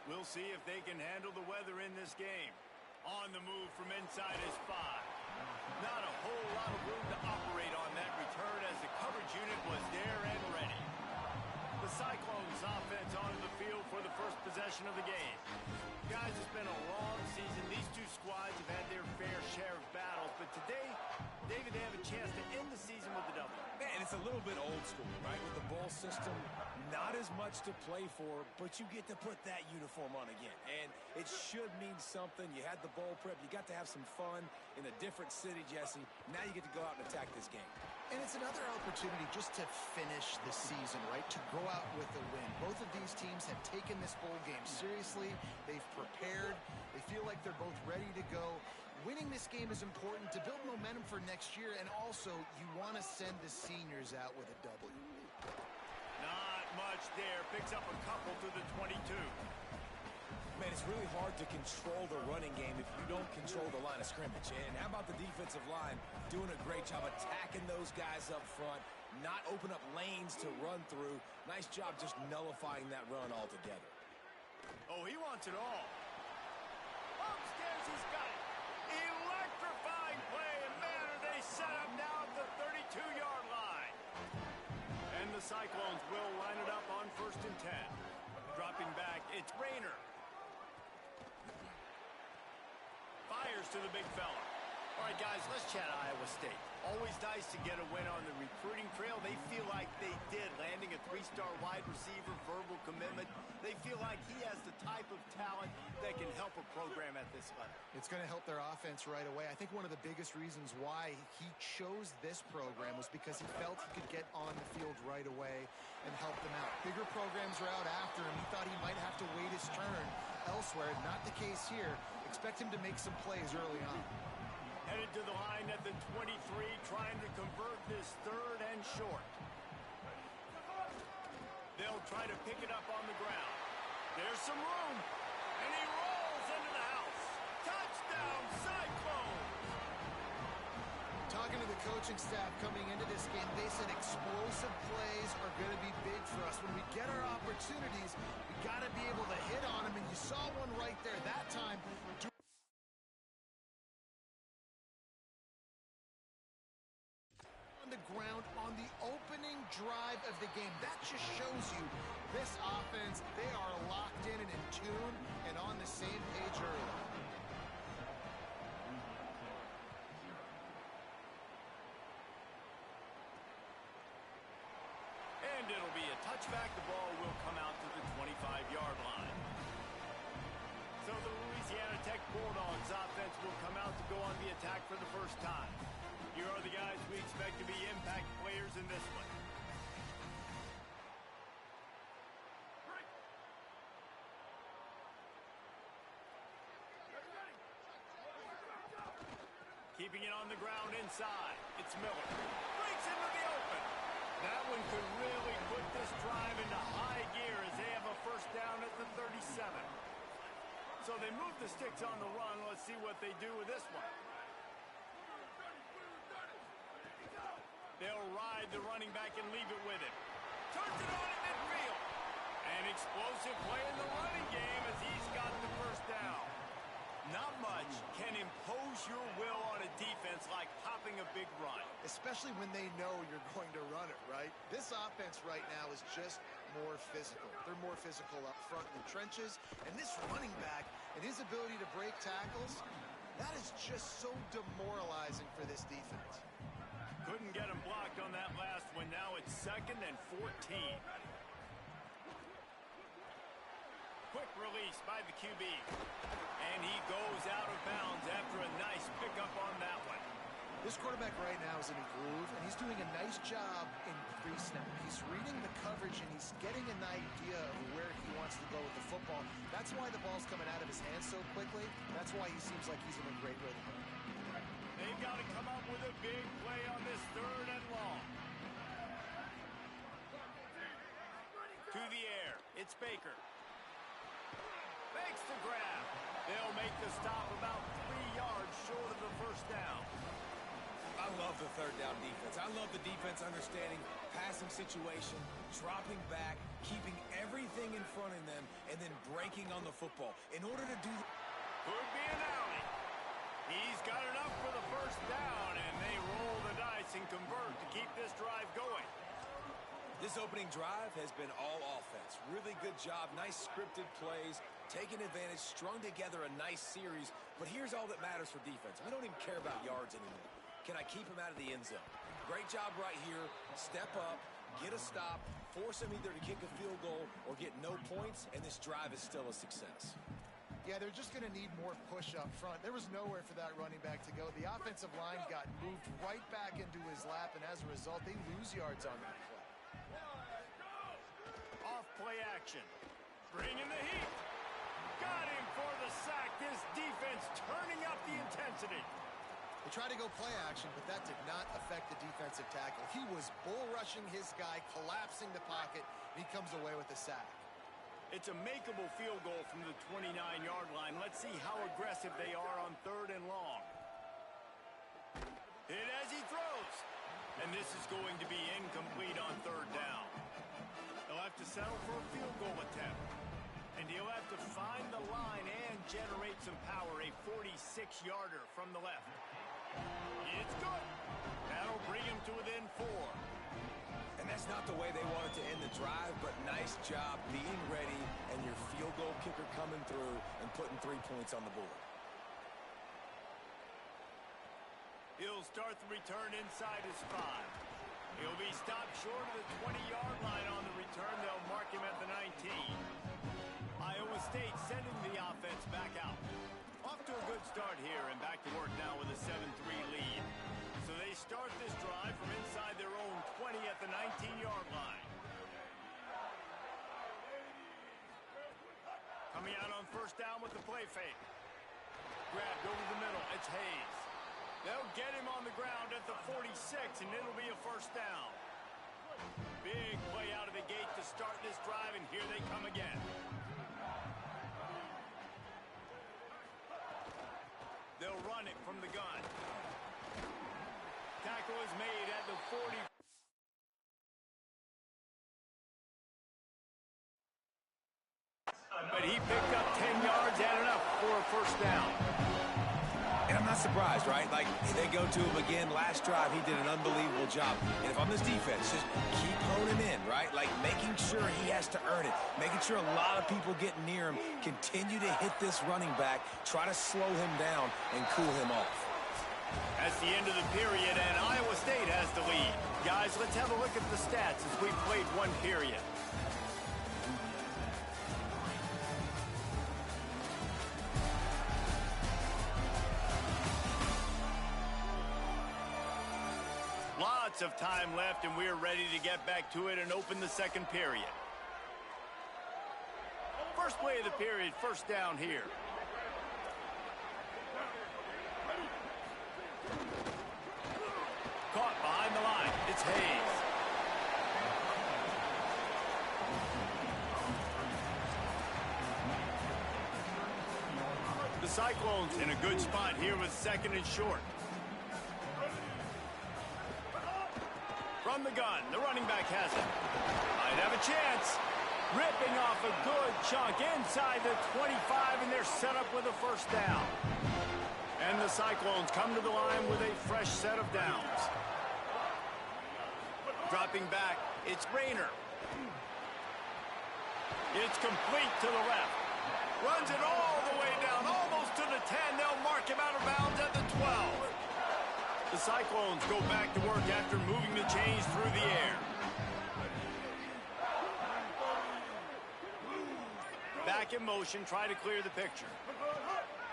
We'll see if they can handle the weather in this game. On the move from inside his 5. Not a whole lot of room to operate on that return as the coverage unit was there and ready. The Cyclones offense onto the field for the first possession of the game. Guys, it's been a long season. These two squads have had their fair share of battles, but today, David, they have a chance to end the season with a W. Man, it's a little bit old school, right? With the bowl system, not as much to play for, but you get to put that uniform on again. And it should mean something. You had the bowl prep. You got to have some fun in a different city, Jesse. Now you get to go out and attack this game. And it's another opportunity just to finish the season, right? To go out with a win. Both of these teams have taken this bowl game seriously. They've prepared. They feel like they're both ready to go. Winning this game is important to build momentum for next year, and also you want to send the seniors out with a W. Not much there. Picks up a couple to the 22. Man, it's really hard to control the running game if you don't control the line of scrimmage. And how about the defensive line doing a great job attacking those guys up front, not open up lanes to run through. Nice job just nullifying that run altogether. Oh, he wants it all. Upstairs, he's got it. Electrifying play, and man, are they set up now at the 32-yard line. And the Cyclones will line it up on 1st and 10. Dropping back, it's Rayner. Fires to the big fella. All right, guys, let's chat Iowa State. Always nice to get a win on the recruiting trail. They feel like they did, landing a 3-star wide receiver, verbal commitment. They feel like he has the type of talent that can help a program at this level. It's going to help their offense right away. I think one of the biggest reasons why he chose this program was because he felt he could get on the field right away and help them out. Bigger programs are out after him. He thought he might have to wait his turn elsewhere. Not the case here. Expect him to make some plays early on. Headed to the line at the 23, trying to convert this 3rd and short. They'll try to pick it up on the ground. There's some room, and he rolls into the house. Touchdown, Cyclones! Talking to the coaching staff coming into this game, they said explosive plays are going to be big for us. When we get our opportunities, we got to be able to hit on them, and you saw one right there that time. On the ground on the opening drive of the game. That just shows you this offense, they are locked in and in tune and on the same page early. And it'll be a touchback. The ball will come out to the 25-yard line. So the Louisiana Tech Bulldogs offense will come out to go on the attack for the first time. Here are the guys we expect to be impact players in this one. Keeping it on the ground inside. It's Miller. Breaks into the open. That one could really put this drive into high gear as they have a first down at the 37. So they move the sticks on the run. Let's see what they do with this one. They'll ride the running back and leave it with him. Turns it on in midfield. An explosive play in the running game as he's got the first down. Not much can impose your will on a defense like popping a big run. Especially when they know you're going to run it, right? This offense right now is just more physical. They're more physical up front in the trenches. And this running back and his ability to break tackles, that is just so demoralizing for this defense. Couldn't get him blocked on that last one. Now it's 2nd and 14. Quick release by the QB. And he goes out of bounds after a nice pickup on that one. This quarterback right now is in a groove, and he's doing a nice job in pre-snap. He's reading the coverage, and he's getting an idea of where he wants to go with the football. That's why the ball's coming out of his hands so quickly. That's why he seems like he's in a great rhythm. They've got to come up with a big play on this 3rd and long. To the air, it's Baker. Makes the grab. They'll make the stop about 3 yards short of the first down. I love the 3rd down defense. I love the defense understanding passing situation, dropping back, keeping everything in front of them, and and then breaking on the football. In order to do that, could be an alley. He's got enough for the first down, and they roll the dice and convert to keep this drive going. this opening drive has been all offense. Really good job, nice scripted plays, taking advantage, strung together a nice series. But here's all that matters for defense. We don't even care about yards anymore. Can I keep him out of the end zone? Great job right here. Step up, get a stop, force him either to kick a field goal or get no points, and this drive is still a success. Yeah, they're just going to need more push up front. There was nowhere for that running back to go. The offensive line got moved right back into his lap, and as a result, they lose yards on that play. Off play action. Bringing the heat. Got him for the sack. This defense turning up the intensity. They tried to go play action, but that did not affect the defensive tackle. He was bull rushing his guy, collapsing the pocket, and he comes away with a sack. It's a makeable field goal from the 29-yard line. Let's see how aggressive they are on 3rd and long. Hit as he throws. And this is going to be incomplete on 3rd down. He'll have to settle for a field goal attempt. And he'll have to find the line and generate some power. A 46-yarder from the left. It's good. That'll bring him to within 4. And that's not the way they wanted to end the drive, but nice job being ready and your field goal kicker coming through and putting 3 points on the board. He'll start the return inside his 5. He'll be stopped short of the 20-yard line on the return. They'll mark him at the 19. Iowa State sending the offense back out. Off to a good start here and back to work now with a 7-3 lead. So they start this drive from inside their own 20 at the 19-yard line. Coming out on 1st down with the play fake. Grabbed over the middle. It's Hayes. They'll get him on the ground at the 46, and it'll be a 1st down. Big play out of the gate to start this drive, and here they come again. They'll run it from the gun. Tackle is made at the 40. But he picked up 10 yards and enough for a 1st down. And I'm not surprised, right? Like, they go to him again. Last drive, he did an unbelievable job. And if I'm this defense, just keep honing in, right? Like, making sure he has to earn it. Making sure a lot of people get near him. Continue to hit this running back. Try to slow him down and cool him off. That's the end of the period, and Iowa State has the lead. Guys, let's have a look at the stats as we've played 1 period. Lots of time left, and we're ready to get back to it and open the 2nd period. First play of the period, 1st down here. Caught behind the line. It's Hayes. The Cyclones in a good spot here with 2nd and short. From the gun, the running back has it. Might have a chance. Ripping off a good chunk inside the 25, and they're set up with a 1st down. And the Cyclones come to the line with a fresh set of downs. Dropping back, it's Rayner. It's complete to the left. Runs it all the way down, almost to the 10. They'll mark him out of bounds at the 12. The Cyclones go back to work after moving the chains through the air. Back in motion, try to clear the picture.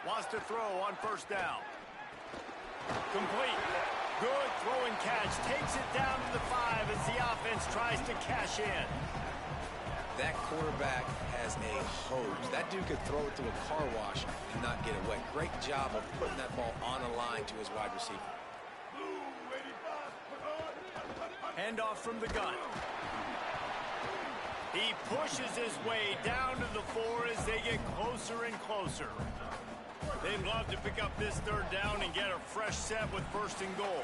Wants to throw on 1st down. Complete. Good throw and catch. Takes it down to the 5 as the offense tries to cash in. That quarterback has a hose. That dude could throw it to a car wash and not get it wet. Great job of putting that ball on a line to his wide receiver. Handoff from the gun. He pushes his way down to the 4 as they get closer and closer. They'd love to pick up this 3rd down and get a fresh set with 1st and goal.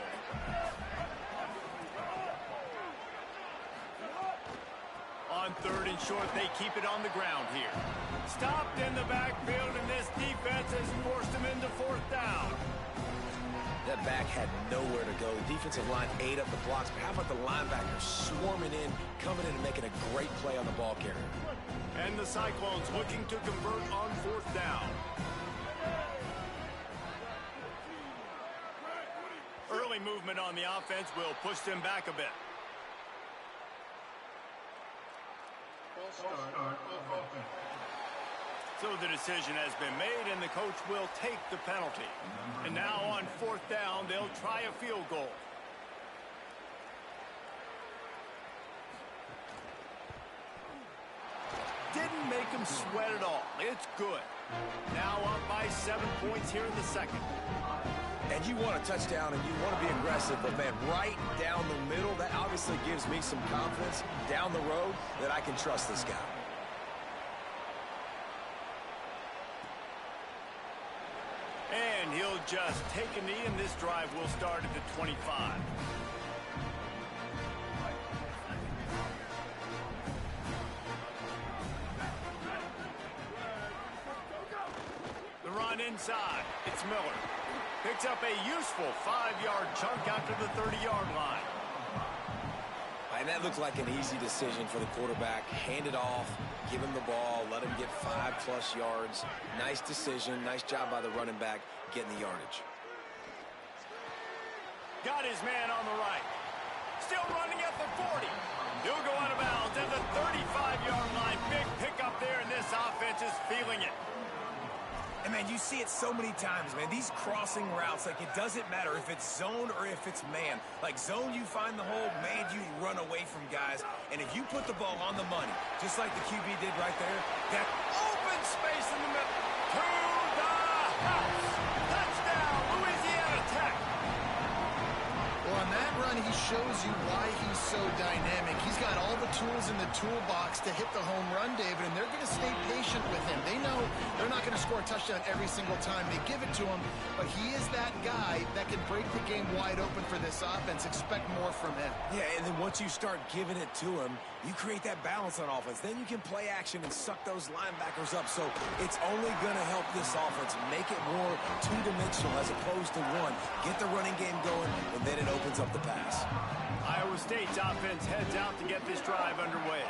On 3rd and short, they keep it on the ground here. that back had nowhere to go. The defensive line ate up the blocks, but how about the linebackers swarming in, coming in and making a great play on the ball carrier? And the Cyclones looking to convert on 4th down. Early movement on the offense will push them back a bit. So the decision has been made, and the coach will take the penalty. And now on 4th down, they'll try a field goal. Didn't make him sweat at all. It's good. Now up by 7 points here in the second. And you want a touchdown and you want to be aggressive, but man, right down the middle, that obviously gives me some confidence down the road that I can trust this guy. And he'll just take a knee, and this drive will start at the 25. The run inside. It's Miller. Picks up a useful 5-yard chunk out to the 30-yard line. And that looked like an easy decision for the quarterback. Hand it off, give him the ball, let him get 5+ yards. Nice decision. Nice job by the running back getting the yardage. Got his man on the right. Still running at the 40. He'll go out of bounds at the 35-yard line. Big pickup there, and this offense is feeling it. And, man, you see it so many times, man. These crossing routes, like, it doesn't matter if it's zone or if it's man. Like, zone, you find the hole. Man, you run away from guys. And if you put the ball on the money, just like the QB did right there, that open space in the middle. To the house. Touchdown, Louisiana Tech. Well, on that run, he shows you why he's so dynamic. He's got all the tools in the toolbox to hit the home run, David, and they're going to stay patient with him. They know they're not going to score a touchdown every single time they give it to him, but he is that guy that can break the game wide open for this offense. Expect more from him. Yeah, and then once you start giving it to him, you create that balance on offense. Then you can play action and suck those linebackers up. So it's only going to help this offense make it more two-dimensional as opposed to one. Get the running game going, and then it opens up the pass. Iowa State's offense heads out to get this drive underway.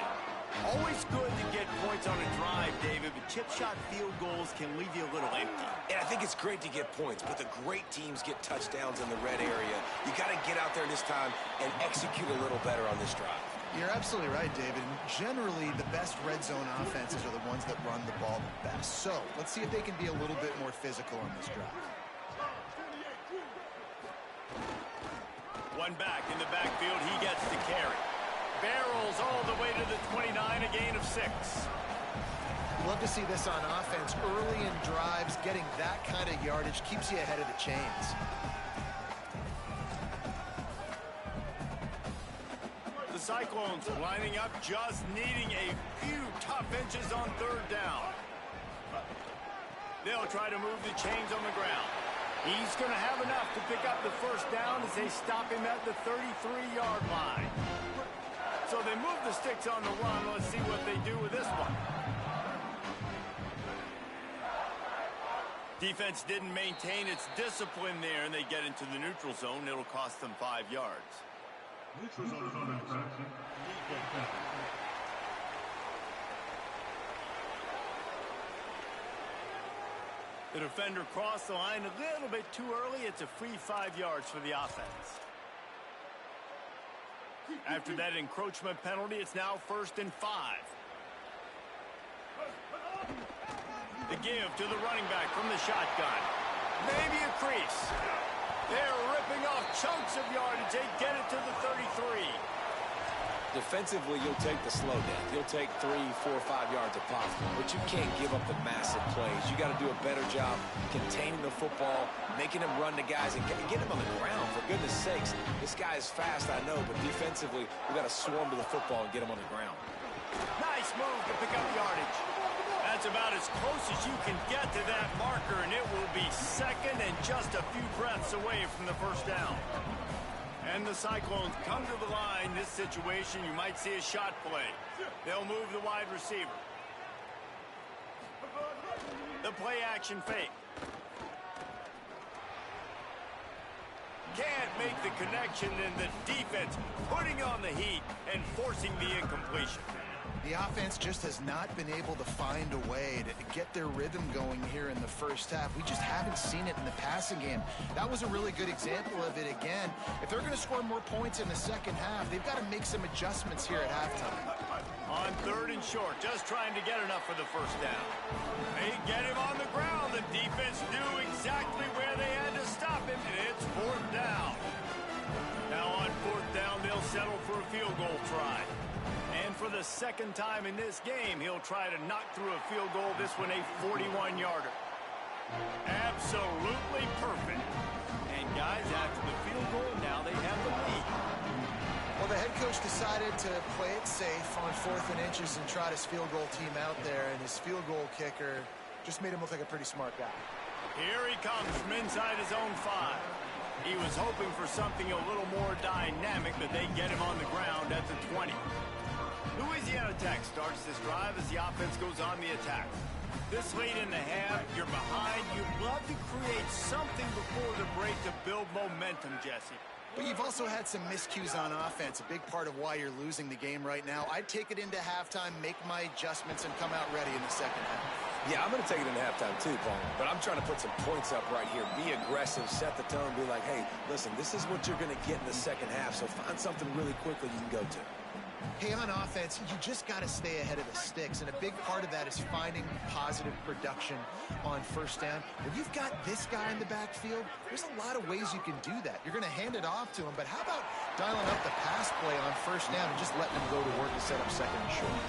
Always good to get points on a drive, David, but chip shot field goals can leave you a little empty. And I think it's great to get points, but the great teams get touchdowns in the red area. You got to get out there this time and execute a little better on this drive. You're absolutely right, David. Generally, the best red zone offenses are the ones that run the ball the best. So let's see if they can be a little bit more physical on this drive. One back in the backfield, he gets the carry. Barrels all the way to the 29, a gain of 6. Love to see this on offense. Early in drives, getting that kind of yardage keeps you ahead of the chains. The Cyclones lining up, just needing a few tough inches on 3rd down. They'll try to move the chains on the ground. He's going to have enough to pick up the 1st down as they stop him at the 33-yard line. So they move the sticks on the run. Let's see what they do with this one. Defense didn't maintain its discipline there, and they get into the neutral zone. It'll cost them 5 yards. Neutral zone infraction. The defender crossed the line a little bit too early. It's a free 5 yards for the offense. After that encroachment penalty, it's now 1st and 5. The give to the running back from the shotgun. Maybe a crease. They're ripping off chunks of yardage. They get it to the 33. Defensively, you'll take the slow down. You'll take 3, 4, 5 yards if possible, but you can't give up the massive plays. You got to do a better job containing the football, making them run to guys, and get them on the ground. For goodness sakes, this guy is fast, I know, but defensively, we got to swarm to the football and get him on the ground. Nice move to pick up yardage. That's about as close as you can get to that marker, and it will be 2nd and just a few breaths away from the 1st down. And the Cyclones come to the line. This situation, you might see a shot play. They'll move the wide receiver. The play action fake. can't make the connection, and the defense putting on the heat and forcing the incompletion. The offense just has not been able to find a way to get their rhythm going here in the first half. We just haven't seen it in the passing game. That was a really good example of it again. If they're going to score more points in the second half, they've got to make some adjustments here at halftime. On 3rd and short, just trying to get enough for the first down. They get him on the ground. The defense knew exactly where they had to stop him, and it's 4th down. Now on 4th down, they'll settle for a field goal try. And for the second time in this game, he'll try to knock through a field goal, this one a 41-yarder. Absolutely perfect. And guys, after the field goal, now they have the lead. Well, the head coach decided to play it safe on 4th and inches and trot his field goal team out there, and his field goal kicker just made him look like a pretty smart guy. Here he comes from inside his own 5. He was hoping for something a little more dynamic, but they get him on the ground at the 20. Louisiana Tech starts this drive as the offense goes on the attack. This late in the half, you're behind. You'd love to create something before the break to build momentum, Jesse. But you've also had some miscues on offense, a big part of why you're losing the game right now. I'd take it into halftime, make my adjustments, and come out ready in the second half. Yeah, I'm going to take it into halftime too, Paul. But I'm trying to put some points up right here. Be aggressive, set the tone, be like, hey, listen, this is what you're going to get in the second half, so find something really quickly you can go to. Hey, on offense, you just got to stay ahead of the sticks, and a big part of that is finding positive production on first down. When you've got this guy in the backfield, there's a lot of ways you can do that. You're going to hand it off to him, but how about dialing up the pass play on first down and just letting him go to work to set up 2nd and short?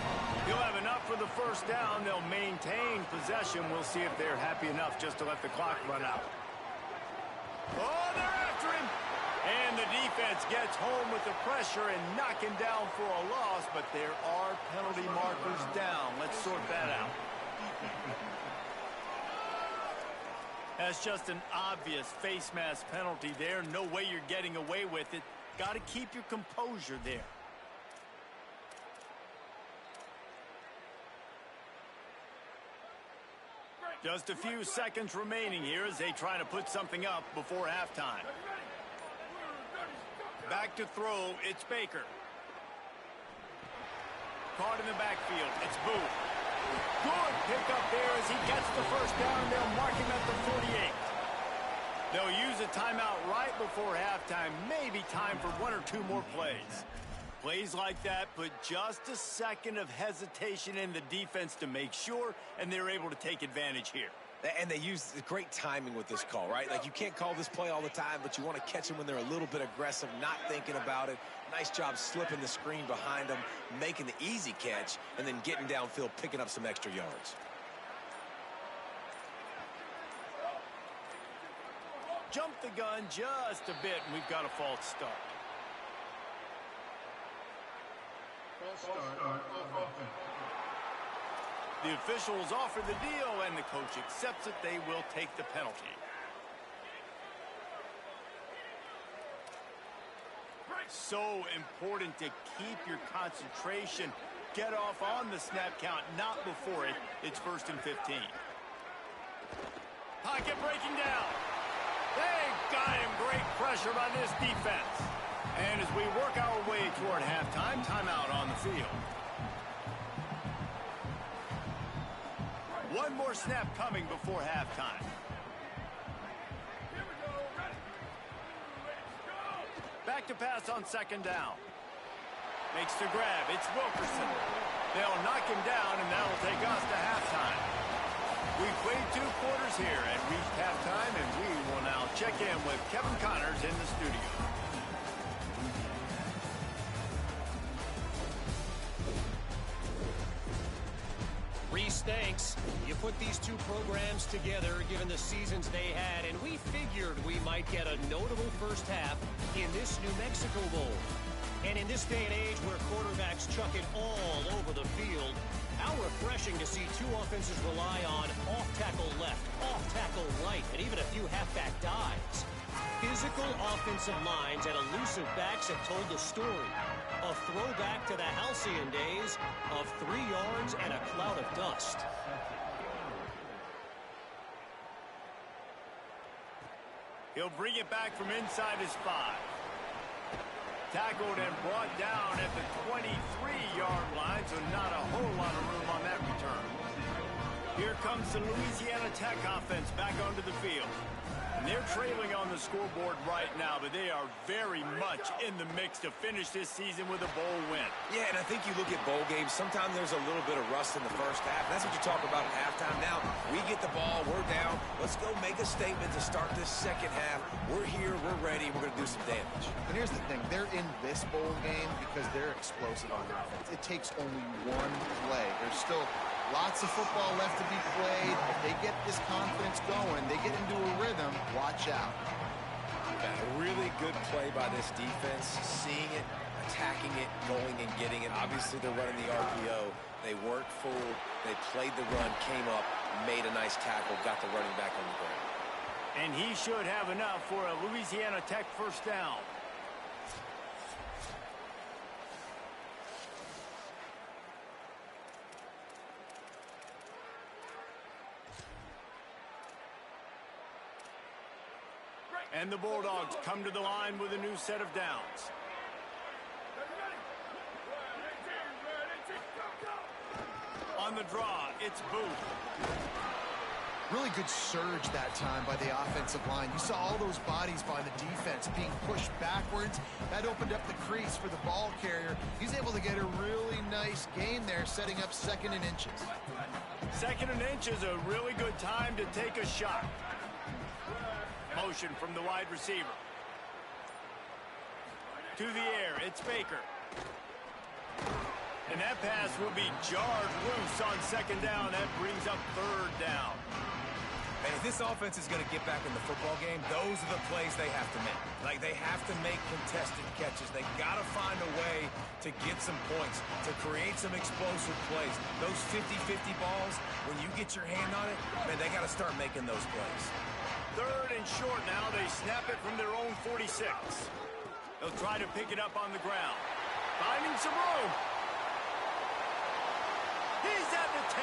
He'll have enough for the first down. They'll maintain possession. We'll see if they're happy enough just to let the clock run out. Oh, they're after him. And the defense gets home with the pressure and knock him down for a loss, but there are penalty markers down. Let's sort that out. That's just an obvious face mask penalty there. No way you're getting away with it. Got to keep your composure there. Just a few seconds remaining here as they try to put something up before halftime. Back to throw, it's Baker. Caught in the backfield, it's Booth. Good pickup there as he gets the first down. They'll mark him at the 48. They'll use a timeout right before halftime. Maybe time for 1 or 2 more plays. Plays like that put just a second of hesitation in the defense to make sure, and they're able to take advantage here. And they use great timing with this call, right? Like, you can't call this play all the time, but you want to catch them when they're a little bit aggressive, not thinking about it. Nice job slipping the screen behind them, making the easy catch, and then getting downfield, picking up some extra yards. Jump the gun just a bit, and we've got a false start. The officials offer the deal, and the coach accepts it. They will take the penalty. So important to keep your concentration. Get off on the snap count, not before it. It's 1st and 15. Pocket breaking down. They got him. Great pressure by this defense. And as we work our way toward halftime, timeout on the field. One more snap coming before halftime. Back to pass on 2nd down. Makes the grab. It's Wilkerson. They'll knock him down, and that'll take us to halftime. We've played 2 quarters here and reached halftime, and we will now check in with Kevin Connors in the studio. Reese, thanks. You put these 2 programs together given the seasons they had, and we figured we might get a notable first half in this New Mexico Bowl. And in this day and age where quarterbacks chuck it all over the field, how refreshing to see 2 offenses rely on off-tackle left, off-tackle right, and even a few halfback dives. Physical offensive lines and elusive backs have told the story. A throwback to the halcyon days of 3 yards and a cloud of dust. He'll bring it back from inside his 5. Tackled and brought down at the 23-yard line, so not a whole lot of room on that return. Here comes the Louisiana Tech offense back onto the field. And they're trailing on the scoreboard right now, but they are very much in the mix to finish this season with a bowl win. Yeah, and I think you look at bowl games, sometimes there's a little bit of rust in the first half. That's what you talk about at halftime. Now, we get the ball, we're down. Let's go make a statement to start this second half. We're here, we're ready, we're going to do some damage. And here's the thing. They're in this bowl game because they're explosive on offense. It takes only one play. There's still lots of football left to be played. If they get this confidence going, they get into a rhythm, watch out. Yeah, a really good play by this defense, seeing it, attacking it, going and getting it. Obviously, they're running the RPO. They weren't fooled. They played the run, came up, made a nice tackle, got the running back on the ground. And he should have enough for a Louisiana Tech first down. And the Bulldogs come to the line with a new set of downs. On the draw, it's Booth. Really good surge that time by the offensive line. You saw all those bodies by the defense being pushed backwards. That opened up the crease for the ball carrier. He's able to get a really nice gain there, setting up 2nd and inches. 2nd and inch is a really good time to take a shot. Motion from the wide receiver. To the air, it's Baker. And that pass will be jarred loose on 2nd down. That brings up 3rd down. And if this offense is going to get back in the football game, those are the plays they have to make. Like, they have to make contested catches. They got to find a way to get some points, to create some explosive plays. Those 50-50 balls, when you get your hand on it, man, they got to start making those plays. 3rd and short now. They snap it from their own 46. They'll try to pick it up on the ground. Finding some room. He's at the 10.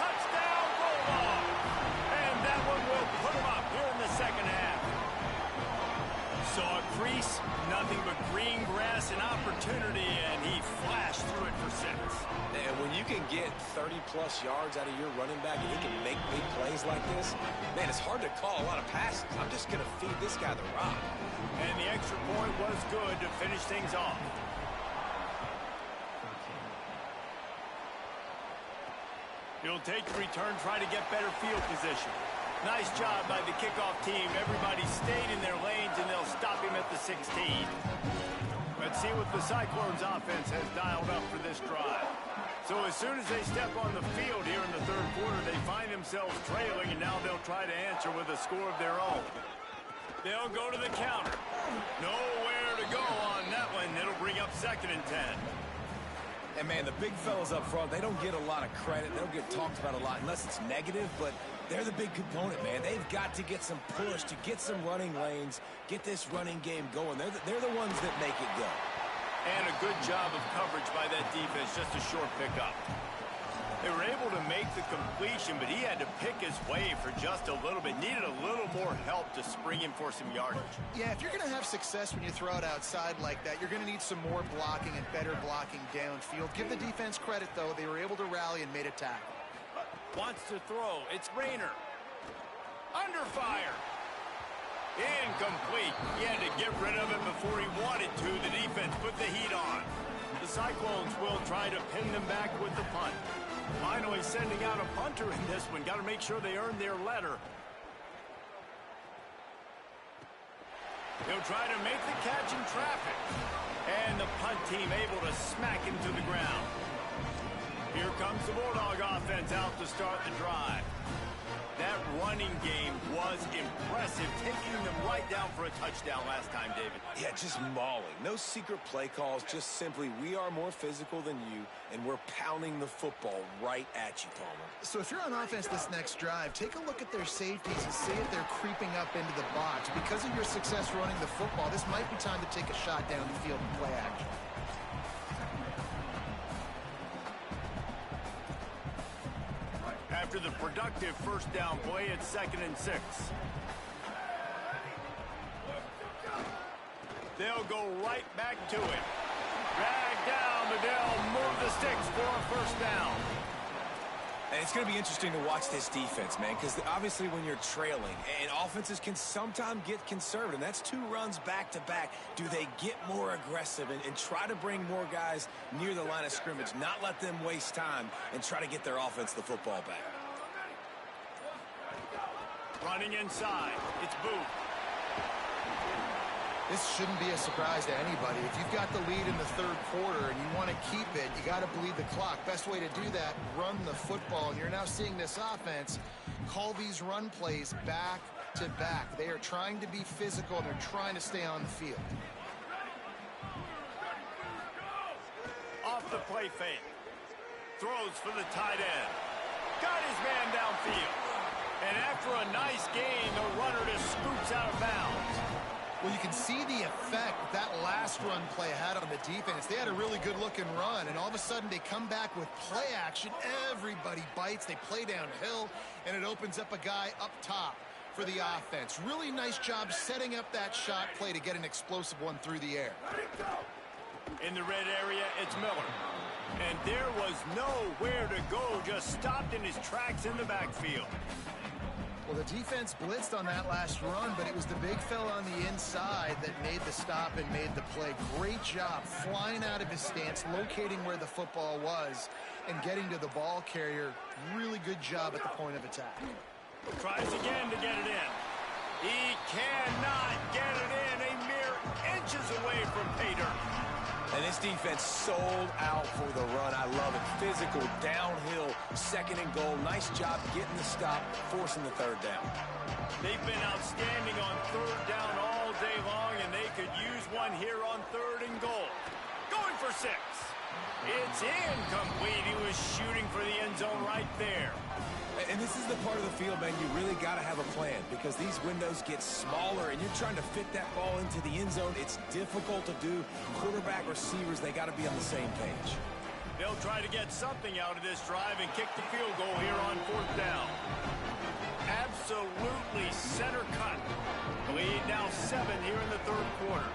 Touchdown, Bulldog. And that one will put him up here in the 2nd half. Saw a crease, nothing but green grass and opportunity, and he flashed through it for 6. And when you can get 30-plus yards out of your running back and he can make big plays like this, man, it's hard to call a lot of passes. I'm just going to feed this guy the rock. And the extra point was good to finish things off. He'll take the return, try to get better field position. Nice job by the kickoff team. Everybody stayed in their lanes, and they'll stop him at the 16. Let's see what the Cyclones offense has dialed up for this drive. So as soon as they step on the field here in the 3rd quarter, they find themselves trailing, and now they'll try to answer with a score of their own. They'll go to the counter. Nowhere to go on that one. It'll bring up 2nd and 10. And, man, the big fellas up front, they don't get a lot of credit. They don't get talked about a lot unless it's negative, but they're the big component, man. They've got to get some push, to get some running lanes, get this running game going. They're the ones that make it go. And a good job of coverage by that defense, just a short pickup. They were able to make the completion, but he had to pick his way for just a little bit. Needed a little more help to spring him for some yardage. Yeah, if you're going to have success when you throw it outside like that, you're going to need some more blocking and better blocking downfield. Give the defense credit, though. They were able to rally and made a tackle. Wants to throw. It's Rayner. Under fire. Incomplete. He had to get rid of it before he wanted to. The defense put the heat on. The Cyclones will try to pin them back with the punt. Finally sending out a punter in this one. Got to make sure they earn their letter. He'll try to make the catch in traffic. And the punt team able to smack him to the ground. Here comes the Bulldog offense out to start the drive. That running game was impressive, taking them right down for a touchdown last time, David. Yeah, just mauling. No secret play calls, just simply we are more physical than you, and we're pounding the football right at you, Palmer. So if you're on offense this next drive, take a look at their safeties and see if they're creeping up into the box. Because of your success running the football, this might be time to take a shot down the field and play action. After the productive first down play, it's 2nd and 6. They'll go right back to it. Drag down, but they'll move the sticks for a first down. And it's going to be interesting to watch this defense, man, because obviously when you're trailing, and offenses can sometimes get conservative, and that's 2 runs back-to-back. Do they get more aggressive and try to bring more guys near the line of scrimmage, not let them waste time, and try to get their offense the football back? Running inside, it's Booth. This shouldn't be a surprise to anybody. If you've got the lead in the third quarter and you want to keep it, you got to bleed the clock. Best way to do that, run the football. And you're now seeing this offense call these run plays back to back. They are trying to be physical and they're trying to stay on the field. Off the play fake. Throws for the tight end. Got his man downfield. And after a nice gain, the runner just scoops out of bounds. Well, you can see the effect that last run play had on the defense. They had a really good-looking run, and all of a sudden they come back with play action. Everybody bites. They play downhill, and it opens up a guy up top for the offense. Really nice job setting up that shot play to get an explosive one through the air. In the red area, it's Miller. And there was nowhere to go, just stopped in his tracks in the backfield. Well, the defense blitzed on that last run, but it was the big fella on the inside that made the stop and made the play. Great job flying out of his stance, locating where the football was, and getting to the ball carrier. Really good job at the point of attack. Tries again to get it in. He cannot get it in. A mere inches away from pay dirt. And this defense sold out for the run. I love it. Physical, downhill, second and goal. Nice job getting the stop, forcing the third down. They've been outstanding on third down all day long, and they could use one here on third and goal. Going for 6. It's incomplete. He was shooting for the end zone right there. And this is the part of the field, man, you really got to have a plan because these windows get smaller and you're trying to fit that ball into the end zone. It's difficult to do. Quarterback, receivers, they got to be on the same page. They'll try to get something out of this drive and kick the field goal here on 4th down. Absolutely center cut. Lead now 7 here in the third quarter.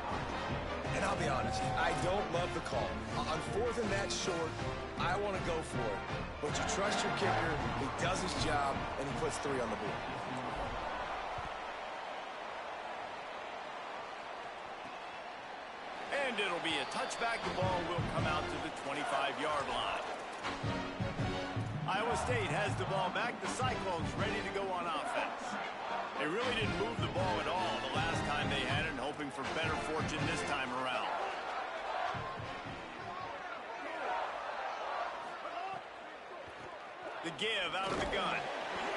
And I'll be honest, I don't love the call. On 4th and that short, I want to go for it. But you trust your kicker, he does his job, and he puts 3 on the board. And it'll be a touchback. The ball will come out to the 25-yard line. Iowa State has the ball back. The Cyclones ready to go on offense. They really didn't move the ball at all the last time they had it, and hoping for better fortune this time around. The give out of the gun.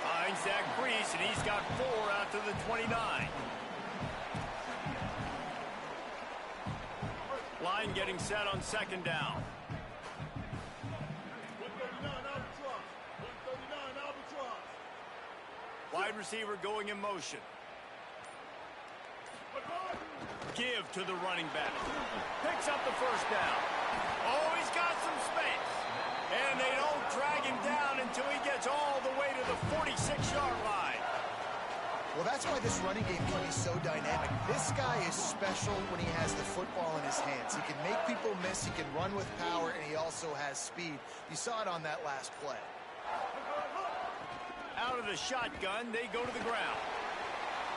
Finds Zach Brees, and he's got 4 out to the 29. Line getting set on 2nd down. 139 Albatross. 139 Albatross. Wide receiver going in motion. Give to the running back. Picks up the first down. Oh, he's got some space. And they don't drag him down until he gets all the way to the 46-yard line. Well, that's why this running game can be so dynamic. This guy is special when he has the football in his hands. He can make people miss, he can run with power, and he also has speed. You saw it on that last play. Out of the shotgun, they go to the ground.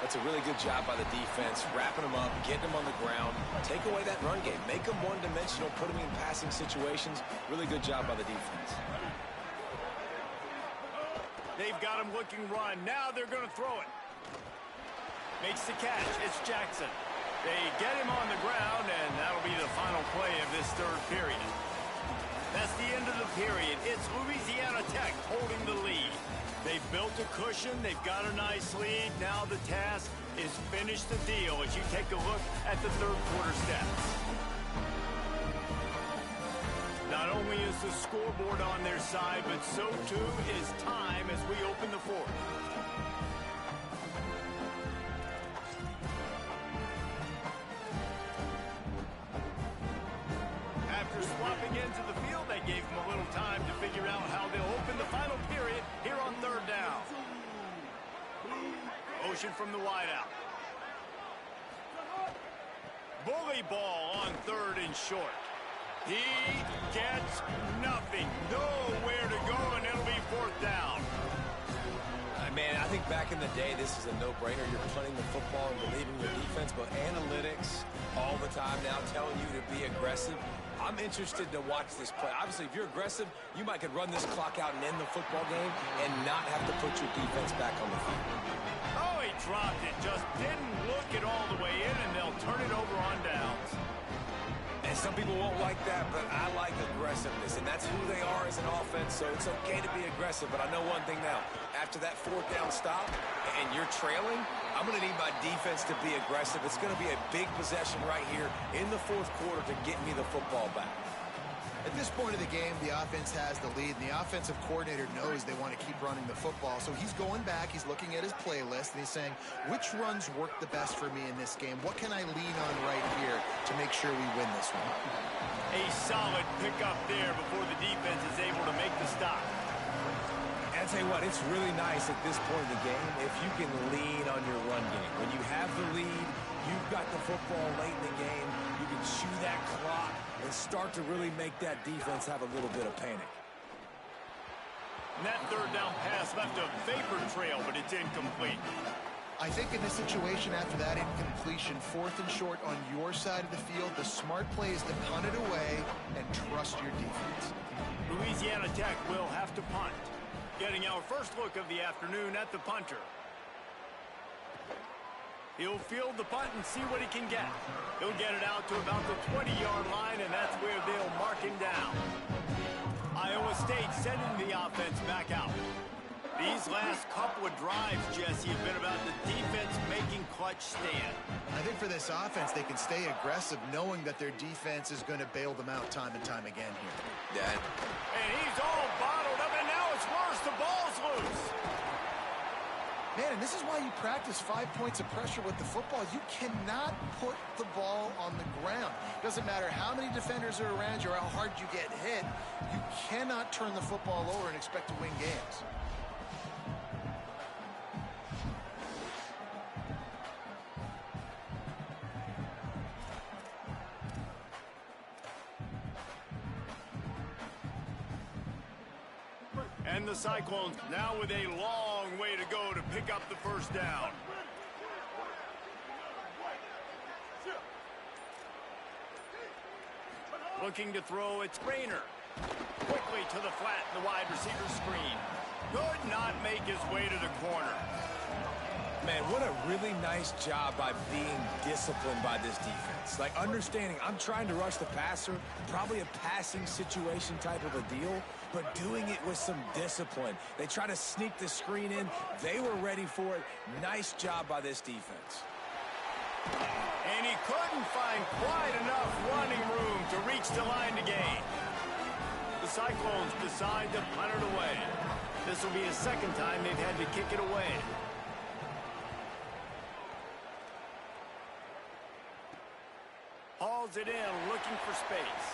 That's a really good job by the defense, wrapping them up, getting them on the ground. Take away that run game. Make them one-dimensional, put them in passing situations. Really good job by the defense. They've got him looking run. Now they're going to throw it. Makes the catch. It's Jackson. They get him on the ground, and that'll be the final play of this third period. That's the end of the period. It's Louisiana Tech holding the lead. They've built a cushion. They've got a nice lead. Now the task is finish the deal as you take a look at the third quarter stats. Not only is the scoreboard on their side, but so too is time as we open the fourth. After swapping into the field, they gave them a little time to figure out how they'll open the final period here on 3rd down. Motion from the wideout. Bully ball on 3rd and short. He gets nothing. Nowhere to go, and it'll be 4th down. Man, I think back in the day, this is a no-brainer. You're punting the football and believing your defense, but analytics all the time now telling you to be aggressive. I'm interested to watch this play. Obviously, if you're aggressive, you might could run this clock out and end the football game and not have to put your defense back on the field. Oh, he dropped it. Just didn't look it all the way in, and they'll turn it over on downs. And some people won't like that, but I like aggressiveness, and that's who they are as an offense, so it's okay to be aggressive. But I know one thing now. After that 4th down stop and you're trailing, I'm going to need my defense to be aggressive. It's going to be a big possession right here in the 4th quarter to get me the football back. At this point of the game, the offense has the lead, and the offensive coordinator knows they want to keep running the football. So he's going back, he's looking at his playlist, and he's saying, which runs work the best for me in this game? What can I lean on right here to make sure we win this one? A solid pickup there before the defense is able to make the stop. And I tell you what, it's really nice at this point in the game if you can lean on your run game. When you have the lead, you've got the football late in the game, you can chew that clock and start to really make that defense have a little bit of panic. And that 3rd down pass left a vapor trail, but it's incomplete. I think in this situation, after that incompletion, 4th and short on your side of the field, the smart play is to punt it away and trust your defense. Louisiana Tech will have to punt. Getting our first look of the afternoon at the punter. He'll field the punt and see what he can get. He'll get it out to about the 20-yard line, and that's where they'll mark him down. Iowa State sending the offense back out. These last couple of drives, Jesse, have been about the defense making clutch stand. I think for this offense, they can stay aggressive knowing that their defense is going to bail them out time and time again here. And he's all bottled up, and now it's worse. The ball's loose. Man, and this is why you practice 5 points of pressure with the football. You cannot put the ball on the ground. Doesn't matter how many defenders are around you or how hard you get hit. You cannot turn the football over and expect to win games. And the Cyclones now with a long way to go to pick up the 1st down. Looking to throw, it's Rainer. Quickly to the flat, the wide receiver screen. Could not make his way to the corner. Man, what a really nice job by being disciplined by this defense. Like, understanding I'm trying to rush the passer, probably a passing situation type of a deal, but doing it with some discipline. They try to sneak the screen in. They were ready for it. Nice job by this defense. And he couldn't find quite enough running room to reach the line to gain. The Cyclones decide to punt it away. This will be the 2nd time they've had to kick it away. Hauls it in, looking for space.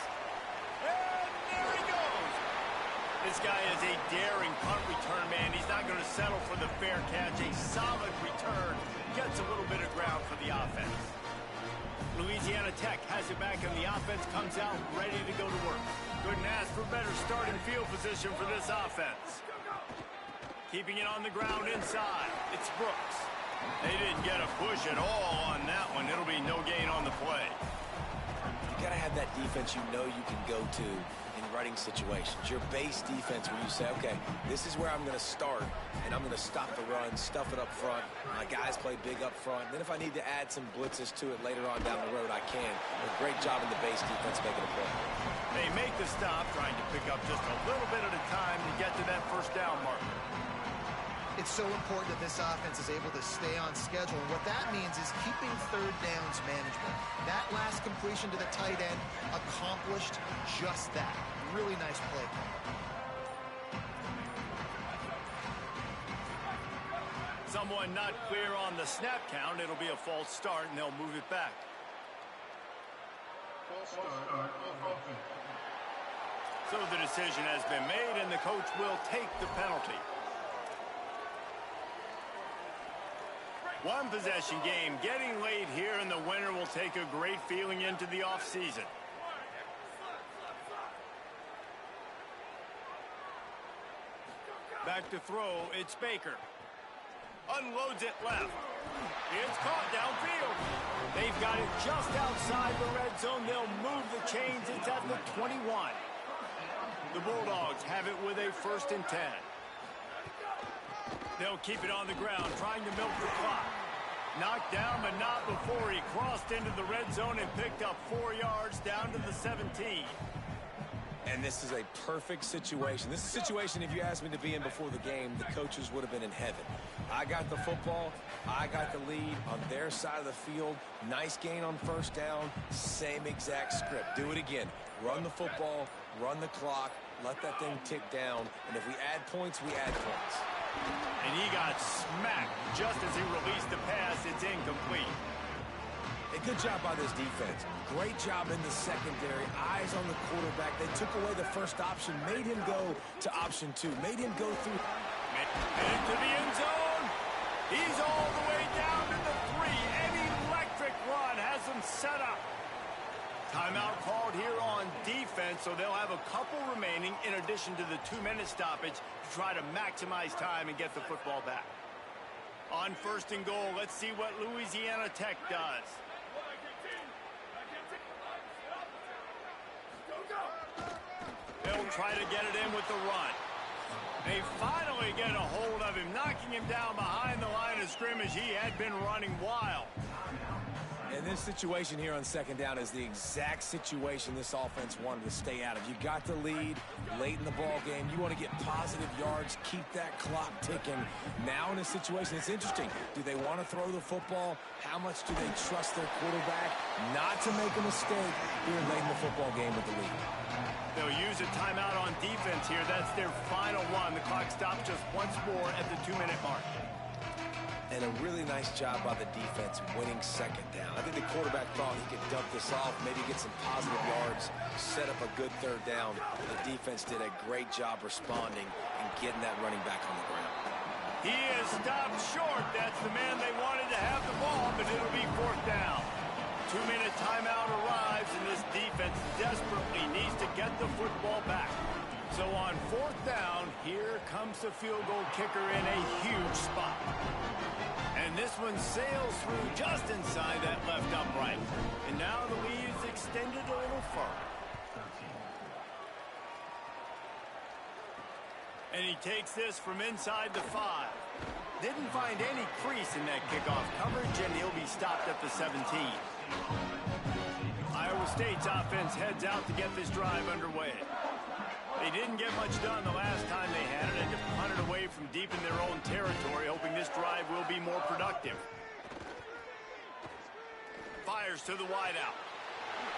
And there he goes. This guy is a daring punt return man. He's not going to settle for the fair catch. A solid return. Gets a little bit of ground for the offense. Louisiana Tech has it back, and the offense comes out ready to go to work. Couldn't ask for better starting field position for this offense. Keeping it on the ground inside. It's Brooks. They didn't get a push at all on that one. It'll be no gain on the play. You got to have that defense you know you can go to in running situations. Your base defense where you say, okay, this is where I'm going to start, and I'm going to stop the run, stuff it up front. My guys play big up front. Then if I need to add some blitzes to it later on down the road, I can. A great job in the base defense making a play. They make the stop, trying to pick up just a little bit at a time to get to that 1st down mark. It's so important that this offense is able to stay on schedule. And what that means is keeping 3rd downs management. That last completion to the tight end accomplished just that. Really nice play. Someone not clear on the snap count. It'll be a false start, and they'll move it back. So the decision has been made, and the coach will take the penalty. One possession game getting late here, and the winner will take a great feeling into the offseason. Back to throw, it's Baker. Unloads it left. It's caught downfield. They've got it just outside the red zone. They'll move the chains. It's at the 21. The Bulldogs have it with a 1st and 10. They'll keep it on the ground, trying to milk the clock. Knocked down, but not before he crossed into the red zone and picked up 4 yards down to the 17. And this is a perfect situation. This is a situation, if you asked me to be in before the game, the coaches would have been in heaven. I got the football. I got the lead on their side of the field. Nice gain on 1st down. Same exact script. Do it again. Run the football, run the clock, let that thing tick down. And if we add points, we add points. And he got smacked just as he released the pass. It's incomplete. A good job by this defense. Great job in the secondary. Eyes on the quarterback. They took away the first option, made him go to option 2, made him go through. Headed to the end zone. He's all the way down to the 3. An electric run has him set up. Timeout called here on defense, so they'll have a couple remaining in addition to the 2-minute stoppage to try to maximize time and get the football back. On 1st and goal, let's see what Louisiana Tech does. They'll try to get it in with the run. They finally get a hold of him, knocking him down behind the line of scrimmage. He had been running wild. And this situation here on 2nd down is the exact situation this offense wanted to stay out of. You got the lead late in the ball game. You want to get positive yards, keep that clock ticking. Now in a situation, it's interesting. Do they want to throw the football? How much do they trust their quarterback not to make a mistake here late in the football game with the lead? They'll use a timeout on defense here. That's their final one. The clock stops just once more at the 2-minute mark. And a really nice job by the defense winning 2nd down. I think the quarterback thought he could dump this off, maybe get some positive yards, set up a good 3rd down. The defense did a great job responding and getting that running back on the ground. He is stopped short. That's the man they wanted to have the ball, but it'll be 4th down. 2-minute timeout arrives, and this defense desperately needs to get the football back. So on 4th down, here comes the field goal kicker in a huge spot. And this one sails through just inside that left upright. And now the lead is extended a little further. And he takes this from inside the 5. Didn't find any crease in that kickoff coverage, and he'll be stopped at the 17. Iowa State's offense heads out to get this drive underway. They didn't get much done the last time they had it, and to punt it away from deep in their own territory, hoping this drive will be more productive. Fires to the wideout.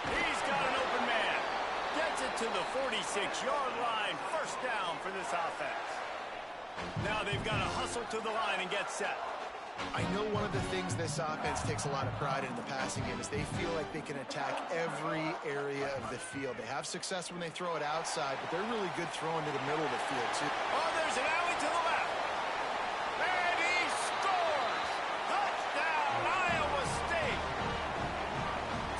He's got an open man. Gets it to the 46-yard line. 1st down for this offense. Now they've got to hustle to the line and get set. I know one of the things this offense takes a lot of pride in the passing game is they feel like they can attack every area of the field. They have success when they throw it outside, but they're really good throwing to the middle of the field, too. Oh, there's an alley to the left. And he scores! Touchdown, Iowa State!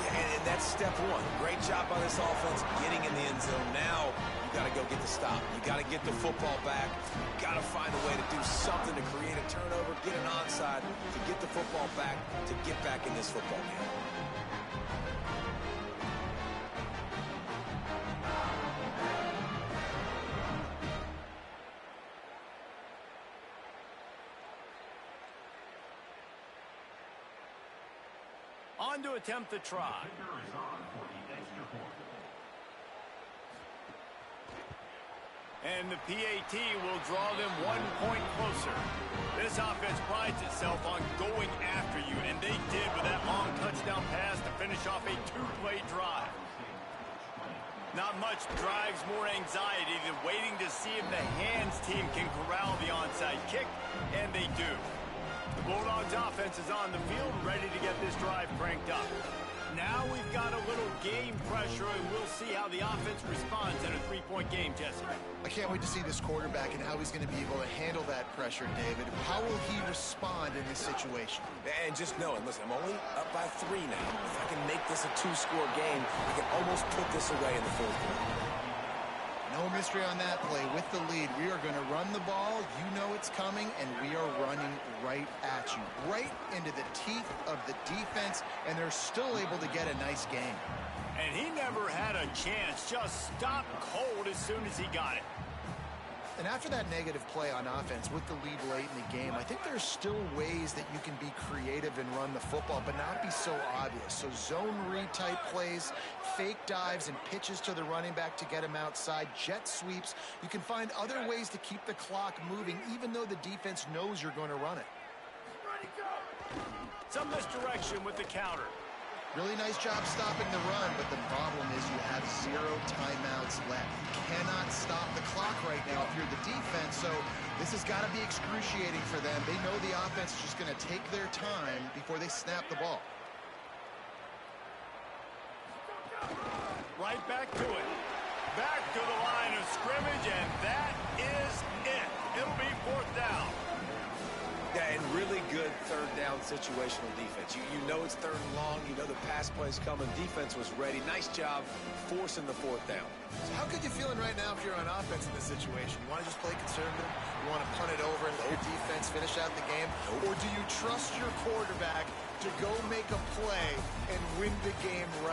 Yeah, and that's step 1. Great job by this offense getting in the end zone. Now you got to go get the stop. You got to get the football back. You got to find a way to do something to create a turnover, get an onside, to get the football back, to get back in this football game. On to attempt the try. And the PAT will draw them 1 point closer. This offense prides itself on going after you, and they did with that long touchdown pass to finish off a 2-play drive. Not much drives more anxiety than waiting to see if the hands team can corral the onside kick, and they do. The Bulldogs offense is on the field, ready to get this drive cranked up. Now we've got a little game pressure, and we'll see how the offense responds in a three-point game, Jesse. I can't wait to see this quarterback and how he's going to be able to handle that pressure, David. How will he respond in this situation? And just know it. Listen, I'm only up by 3 now. If I can make this a 2-score game, I can almost put this away in the fourth quarter. No mystery on that play. With the lead, we are going to run the ball. You know it's coming, and we are running right at you, right into the teeth of the defense, and they're still able to get a nice game. And he never had a chance. Just stopped cold as soon as he got it. And after that negative play on offense with the lead late in the game, I think there's still ways that you can be creative and run the football, but not be so obvious. So zone read type plays, fake dives and pitches to the running back to get him outside, jet sweeps. You can find other ways to keep the clock moving, even though the defense knows you're going to run it. Some misdirection with the counter. Really nice job stopping the run, but the problem is you have 0 timeouts left. You cannot stop the clock right now if you're the defense, so this has got to be excruciating for them. They know the offense is just going to take their time before they snap the ball. Right back to it. Back to the line of scrimmage, and that is it. It'll be 4th down. Yeah, and really good third down situational defense. You know it's 3rd and long. You know the pass play's coming. Defense was ready. Nice job forcing the 4th down. So how good you feeling right now if you're on offense in this situation? You want to just play conservative? You want to punt it over and let your defense finish out the game? Or do you trust your quarterback to go make a play and win the game right